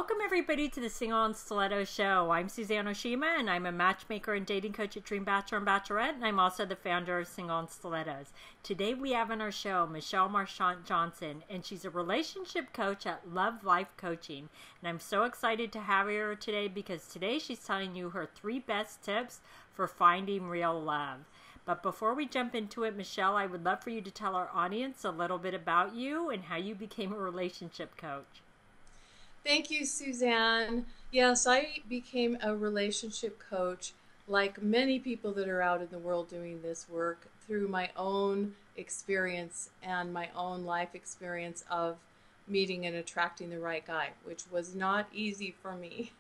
Welcome everybody to the Single and Stilettos Show. I'm Suzanne Oshima and I'm a matchmaker and dating coach at Dream Bachelor and Bachelorette, and I'm also the founder of Single and Stilettos. Today we have on our show Michelle Marchant-Johnson, and she's a relationship coach at Love Life Coaching. And I'm so excited to have her today because today she's telling you her 3 best tips for finding real love. But before we jump into it, Michelle, I would love for you to tell our audience a little bit about you and how you became a relationship coach. Thank you, Suzanne. Yes, I became a relationship coach, like many people that are out in the world doing this work, through my own experience and my own life experience of meeting and attracting the right guy, which was not easy for me.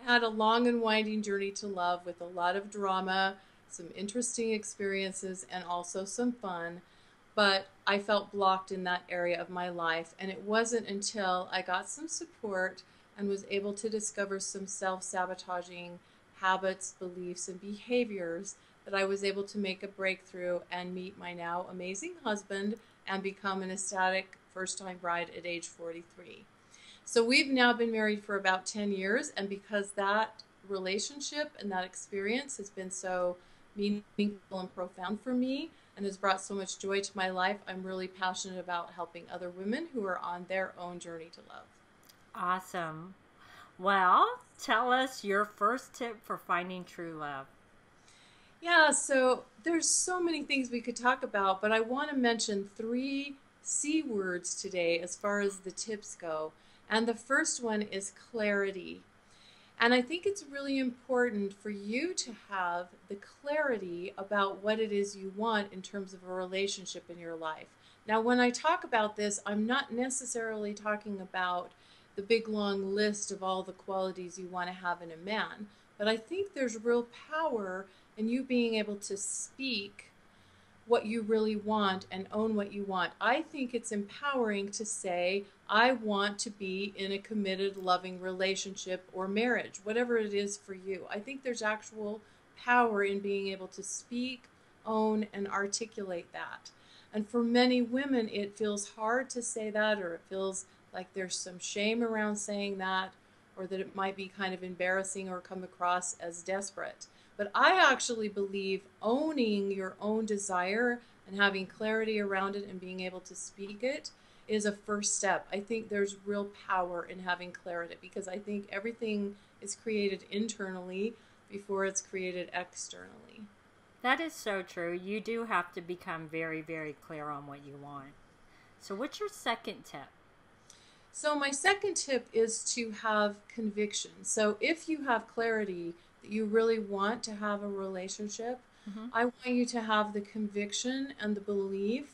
I had a long and winding journey to love with a lot of drama, some interesting experiences, and also some fun. But I felt blocked in that area of my life, and it wasn't until I got some support and was able to discover some self-sabotaging habits, beliefs, and behaviors that I was able to make a breakthrough and meet my now amazing husband and become an ecstatic first-time bride at age 43. So we've now been married for about 10 years, and because that relationship and that experience has been so meaningful and profound for me, and has brought so much joy to my life, I'm really passionate about helping other women who are on their own journey to love. Awesome. Well, tell us your first tip for finding true love. Yeah, so there's so many things we could talk about, but I want to mention 3 C words today as far as the tips go. And the first one is clarity. And I think it's really important for you to have the clarity about what it is you want in terms of a relationship in your life. Now, when I talk about this, I'm not necessarily talking about the big long list of all the qualities you want to have in a man, but I think there's real power in you being able to speak what you really want and own what you want. I think it's empowering to say, I want to be in a committed, loving relationship or marriage, whatever it is for you. I think there's actual power in being able to speak, own, and articulate that. And for many women, it feels hard to say that, or it feels like there's some shame around saying that, or that it might be kind of embarrassing or come across as desperate. But I actually believe owning your own desire and having clarity around it and being able to speak it is a first step. I think there's real power in having clarity because I think everything is created internally before it's created externally. That is so true. You do have to become very, very clear on what you want. So what's your second tip? So my second tip is to have conviction. So if you have clarity that you really want to have a relationship, I want you to have the conviction and the belief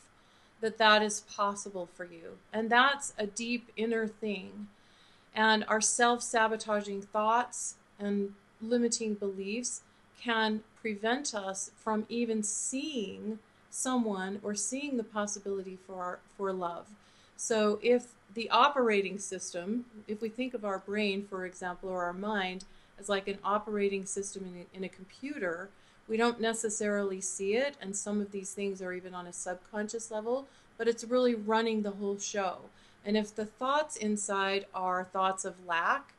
that that is possible for you. And that's a deep inner thing. And our self-sabotaging thoughts and limiting beliefs can prevent us from even seeing someone or seeing the possibility for love. So if the operating system, if we think of our brain, for example, or our mind as like an operating system in a computer, we don't necessarily see it, and some of these things are even on a subconscious level, but it's really running the whole show. And if the thoughts inside are thoughts of lack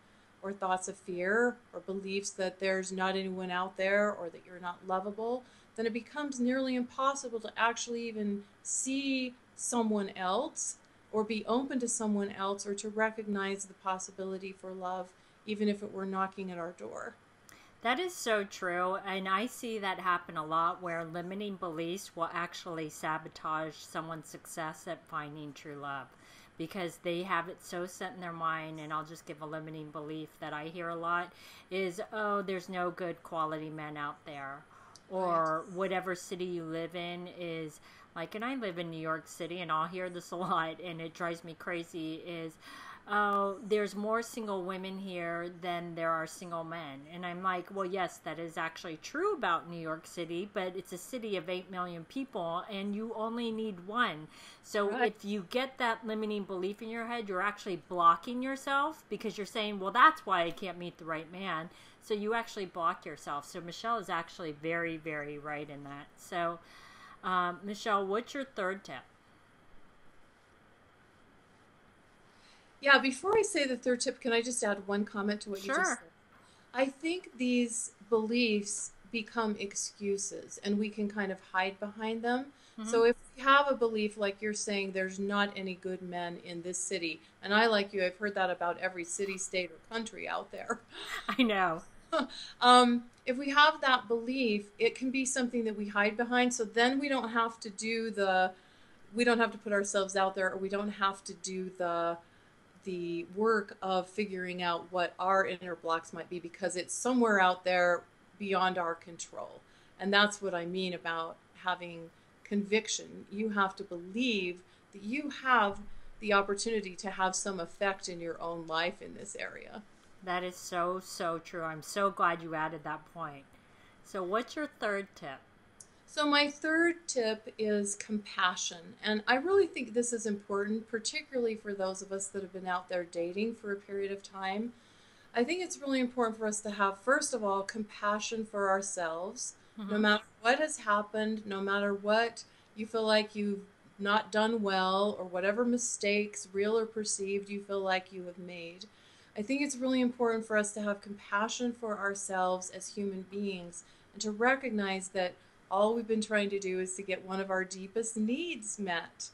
or thoughts of fear or beliefs that there's not anyone out there or that you're not lovable, then it becomes nearly impossible to actually even see someone else or be open to someone else or to recognize the possibility for love, even if it were knocking at our door. That is so true, and I see that happen a lot where limiting beliefs will actually sabotage someone's success at finding true love because they have it so set in their mind. And I'll just give a limiting belief that I hear a lot is, oh, there's no good quality men out there, or whatever city you live in is like, and I live in New York City and I'll hear this a lot and it drives me crazy, is oh, there's more single women here than there are single men. And I'm like, well, yes, that is actually true about New York City, but it's a city of 8 million people and you only need one. So if you get that limiting belief in your head, you're actually blocking yourself because you're saying, well, that's why I can't meet the right man. So you actually block yourself. So Michelle is actually very, very right in that. So Michelle, what's your third tip? Yeah, before I say the third tip, can I just add one comment to what you just Sure. said? I think these beliefs become excuses and we can kind of hide behind them. Hmm. So if we have a belief like you're saying there's not any good men in this city, and I like you, I've heard that about every city, state, or country out there. I know. If we have that belief, it can be something that we hide behind. So then we don't have to we don't have to put ourselves out there, or we don't have to do the work of figuring out what our inner blocks might be because it's somewhere out there beyond our control. And that's what I mean about having conviction. You have to believe that you have the opportunity to have some effect in your own life in this area. That is so, so true. I'm so glad you added that point. So, what's your third tip? So, my third tip is compassion. And I really think this is important, particularly for those of us that have been out there dating for a period of time. I think it's really important for us to have, first of all, compassion for ourselves, no Hmm. matter what has happened, no matter what you feel like you've not done well, or whatever mistakes, real or perceived, you feel like you have made. I think it's really important for us to have compassion for ourselves as human beings and to recognize that all we've been trying to do is to get one of our deepest needs met.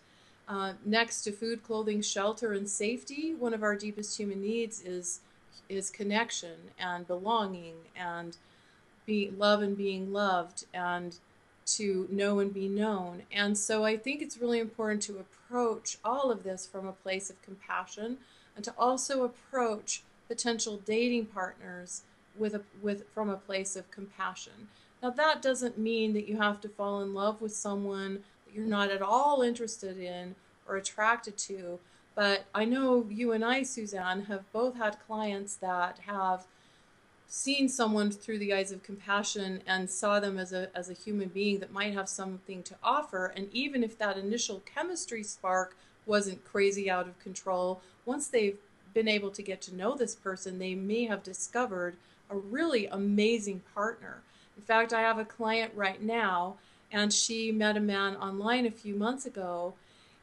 Next to food, clothing, shelter, and safety, one of our deepest human needs is connection and belonging and love and being loved and to know and be known. And so I think it's really important to approach all of this from a place of compassion and to also approach potential dating partners with from a place of compassion. Now that doesn't mean that you have to fall in love with someone that you're not at all interested in or attracted to, but I know you and I, Suzanne, have both had clients that have seen someone through the eyes of compassion and saw them as a human being that might have something to offer. And even if that initial chemistry spark wasn't crazy out of control, once they've been able to get to know this person, they may have discovered a really amazing partner. In fact, I have a client right now, and she met a man online a few months ago,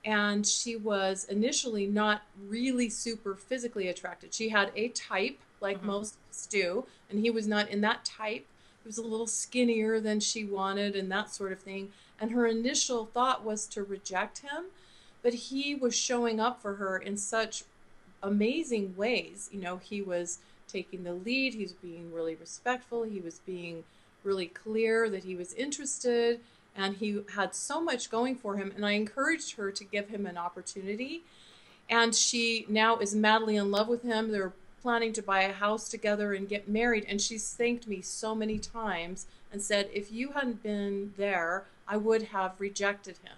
and she was initially not really super physically attracted. She had a type, like Hmm. most of us do, and he was not in that type. He was a little skinnier than she wanted and that sort of thing. And her initial thought was to reject him, but he was showing up for her in such amazing ways. You know, he was taking the lead, he was being really respectful, he was being really clear that he was interested, and he had so much going for him. And I encouraged her to give him an opportunity. And she now is madly in love with him. They're planning to buy a house together and get married. And she's thanked me so many times and said, if you hadn't been there, I would have rejected him.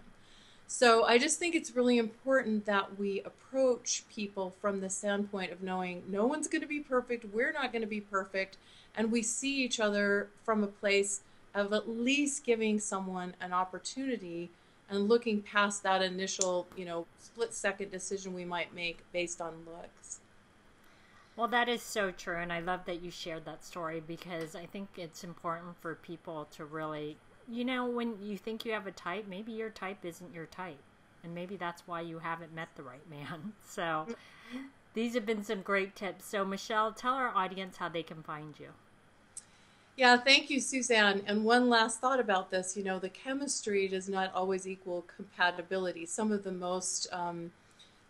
So I just think it's really important that we approach people from the standpoint of knowing no one's going to be perfect, we're not going to be perfect, and we see each other from a place of at least giving someone an opportunity and looking past that initial, split second decision we might make based on looks. Well, that is so true. And I love that you shared that story because I think it's important for people to really, when you think you have a type, maybe your type isn't your type. And maybe that's why you haven't met the right man. So these have been some great tips. So, Michelle, tell our audience how they can find you. Yeah, thank you, Suzanne. And one last thought about this, the chemistry does not always equal compatibility. Some of the most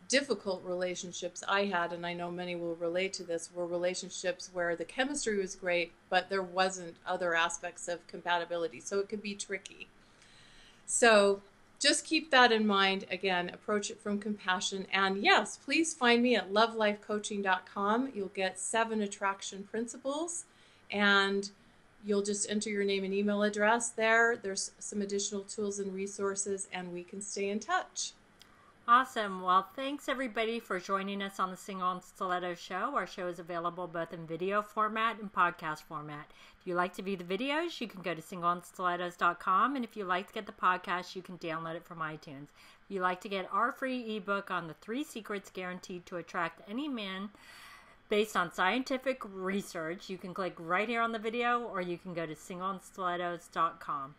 difficult relationships I had, and I know many will relate to this, were relationships where the chemistry was great, but there wasn't other aspects of compatibility. So it could be tricky. So just keep that in mind. Again, approach it from compassion. And yes, please find me at lovelifecoaching.com. You'll get 7 attraction principles, and you'll just enter your name and email address there. There's some additional tools and resources, and we can stay in touch. Awesome. Well, thanks everybody for joining us on the Single on Stilettos show. Our show is available both in video format and podcast format. If you like to view the videos, you can go to singleonstilettos.com. And if you like to get the podcast, you can download it from iTunes. If you like to get our free ebook on the 3 secrets guaranteed to attract any man based on scientific research, you can click right here on the video, or you can go to singleonstilettos.com.